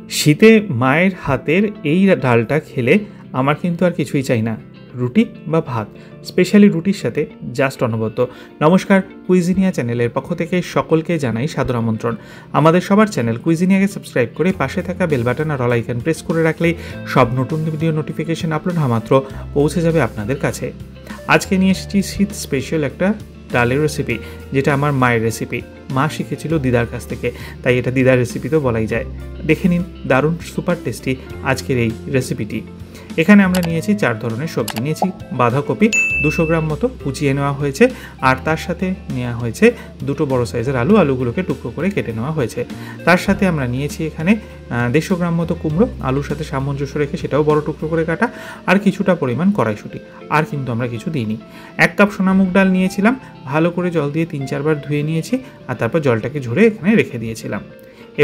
শীতে মায়ের হাতের এই ডালটা খেলে আমার কিন্তু আর কিছুই চাই না, রুটি বা ভাত, স্পেশালি রুটির সাথে জাস্ট অনবদ্য। নমস্কার, কুইজিনিয়া চ্যানেলের পক্ষ থেকে সকলকে জানাই সাদর আমন্ত্রণ। আমাদের সবার চ্যানেল কুইজিনিয়াকে সাবস্ক্রাইব করে পাশে থাকা বেল বাটন আর অল আইকন প্রেস করে রাখলেই সব নতুন ভিডিও নোটিফিকেশন আপলোড হওয়া মাত্র পৌঁছে যাবে আপনাদের কাছে। আজকে নিয়ে এসেছি শীত স্পেশাল একটা ডালের রেসিপি, যেটা আমার মায়ের রেসিপি। মা শিখেছিল দিদার কাছ থেকে, তাই এটা দিদার রেসিপি তো বলাই যায়। দেখে নিন, দারুণ সুপার টেস্টি আজকের এই রেসিপিটি। এখানে আমরা নিয়েছি 4 ধরনের সবজি। নিয়েছি বাঁধাকপি 200 গ্রাম মতো কুচিয়ে নেওয়া হয়েছে, আর তার সাথে নেওয়া হয়েছে 2টো বড় সাইজের আলুগুলোকে টুকরো করে কেটে নেওয়া হয়েছে। তার সাথে আমরা নিয়েছি এখানে 150 গ্রাম মতো কুমড়ো, আলুর সাথে সামঞ্জস্য রেখে সেটাও বড় টুকরো করে কাটা, আর কিছুটা পরিমাণ কড়াইশুঁটি। আর কিন্তু আমরা কিছু দিইনি। 1 কাপ সোনামুগ ডাল নিয়েছিলাম, ভালো করে জল দিয়ে 3-4 বার ধুয়ে নিয়েছি, আর তারপর জলটাকে ঝরে এখানে রেখে দিয়েছিলাম।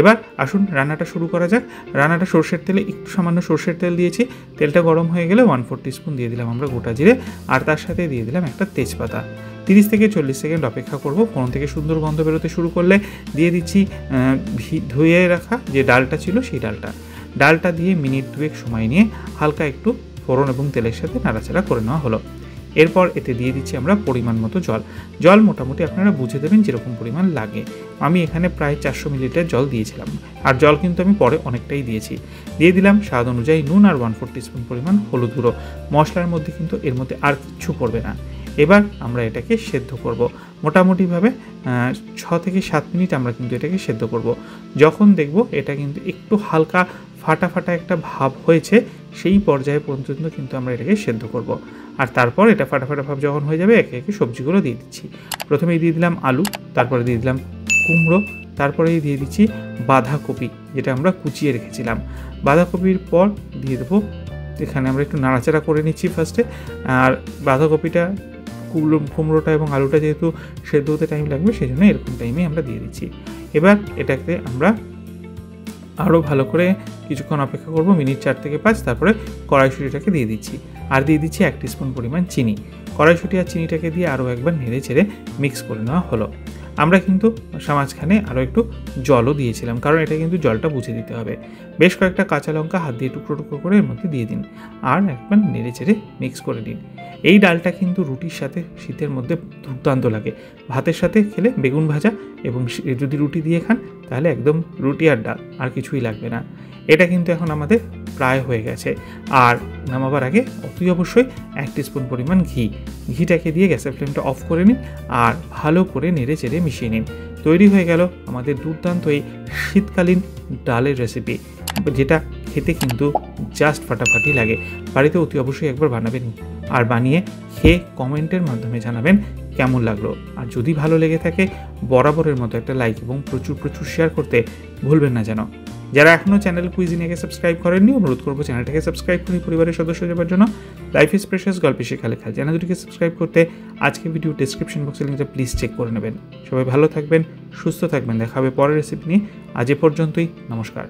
এবার আসুন রান্নাটা শুরু করা যাক। রান্নাটা সর্ষের তেলে, একটু সামান্য সর্ষের তেল দিয়েছি। তেলটা গরম হয়ে গেলে 1/4 টিস্পুন দিয়ে দিলাম আমরা গোটা জিরে, আর তার সাথে দিয়ে দিলাম একটা তেজপাতা। 30 থেকে 40 সেকেন্ড অপেক্ষা করব। ফোড়ন থেকে সুন্দর গন্ধ বেরোতে শুরু করলে দিয়ে দিচ্ছি ধুয়ে রাখা যে ডালটা ছিল সেই ডালটা দিয়ে মিনিট 2 সময় নিয়ে হালকা একটু ফোড়ন এবং তেলের সাথে নাড়াচাড়া করে নেওয়া হলো। এরপর এতে দিয়ে দিচ্ছি আমরা পরিমাণ মতো জল মোটামুটি আপনারা বুঝে দেবেন যেরকম পরিমাণ লাগে। আমি এখানে প্রায় 400 মিলিলিটার জল দিয়েছিলাম, আর জল কিন্তু আমি পরে অনেকটাই দিয়েছি। দিয়ে দিলাম স্বাদ অনুযায়ী নুন আর 1/4 টিস্পুন পরিমাণ হলুদ গুঁড়ো। মশলার মধ্যে কিন্তু এর মধ্যে আর কিচ্ছু পড়বে না। এবার আমরা এটাকে সেদ্ধ করব মোটামুটিভাবে 6 থেকে 7 মিনিট আমরা কিন্তু এটাকে সেদ্ধ করব। যখন দেখব এটা কিন্তু একটু হালকা ফাটা একটা ভাব হয়েছে, সেই পর্যায়ে পর্যন্ত কিন্তু আমরা এটাকে সেদ্ধ করব। আর তারপর এটা ফাটা ভাব যখন হয়ে যাবে, একে একে সবজিগুলো দিয়ে দিচ্ছি। প্রথমেই দিয়ে দিলাম আলু, তারপরে দিয়ে দিলাম কুমড়ো, তারপরেই দিয়ে দিচ্ছি বাঁধাকপি, যেটা আমরা কুচিয়ে রেখেছিলাম। বাঁধাকপির পর দিয়ে দেবো, এখানে আমরা একটু নাড়াচাড়া করে নিচ্ছি ফার্স্টে। আর বাঁধাকপিটা, কুমড়োটা এবং আলুটা যেহেতু সেদ্ধ হতে টাইম লাগবে, সেই জন্য এরকম টাইমে আমরা দিয়ে দিচ্ছি। এবার এটাকে আমরা আরও ভালো করে কিছুক্ষণ অপেক্ষা করব, মিনিট 4 থেকে 5। তারপরে কড়াইশুঁটিটাকে দিয়ে দিচ্ছি, আর দিয়ে দিচ্ছি 1 টিস্পুন পরিমাণ চিনি। কড়াইশুঁটি আর চিনিটাকে দিয়ে আরও একবার নেড়ে চেড়ে মিক্স করে নেওয়া হলো। আমরা কিন্তু মাঝখানে আরও একটু জলও দিয়েছিলাম, কারণ এটা কিন্তু জলটা বুঝে দিতে হবে। বেশ কয়েকটা কাঁচা লঙ্কা হাত দিয়ে টুকরো করে এর মধ্যে দিয়ে দিন, আর একবার নেড়ে চেড়ে মিক্স করে দিন। এই ডালটা কিন্তু রুটির সাথে শীতের মধ্যে দুর্দান্ত লাগে। ভাতের সাথে খেলে বেগুন ভাজা, এবং যদি রুটি দিয়ে খান তাহলে একদম রুটি আর ডাল, আর কিছুই লাগবে না। এটা কিন্তু এখন আমাদের প্রায় হয়ে গেছে। আর নামাবার আগে অতি অবশ্যই 1 টিস্পুন পরিমাণ ঘিটাকে দিয়ে গ্যাসের ফ্লেমটা অফ করে নিন, আর ভালো করে নেড়ে চেড়ে মিশিয়ে নিন। তৈরি হয়ে গেল আমাদের দুর্দান্ত এই শীতকালীন ডালের রেসিপি, যেটা খেতে কিন্তু জাস্ট ফাটাফাটি লাগে। বাড়িতে অতি অবশ্যই একবার বানাবেন, আর বানিয়ে খেয়ে কমেন্টের মাধ্যমে জানাবেন কেমন লাগলো। আর যদি ভালো লেগে থাকে, বরাবরের মতো একটা লাইক এবং প্রচুর শেয়ার করতে ভুলবেন না যেন। যারা এখনও চ্যানেল কুইজিনিয়াকে সাবস্ক্রাইব করেননি, অনুরোধ করবো চ্যানেলটাকে সাবস্ক্রাইব করে পরিবারের সদস্য যাবার জন্য। লাইফ ইজ প্রেশাস, গল্পে শেখা লেখা চ্যানেল দুটিকে সাবস্ক্রাইব করতে আজকে ভিডিও ডেসক্রিপশন বক্সের লিঙ্কটা প্লিজ চেক করে নেবেন। সবাই ভালো থাকবেন, সুস্থ থাকবেন। দেখা হবে পরের রেসিপি নিয়ে। আজ এ পর্যন্তই, নমস্কার।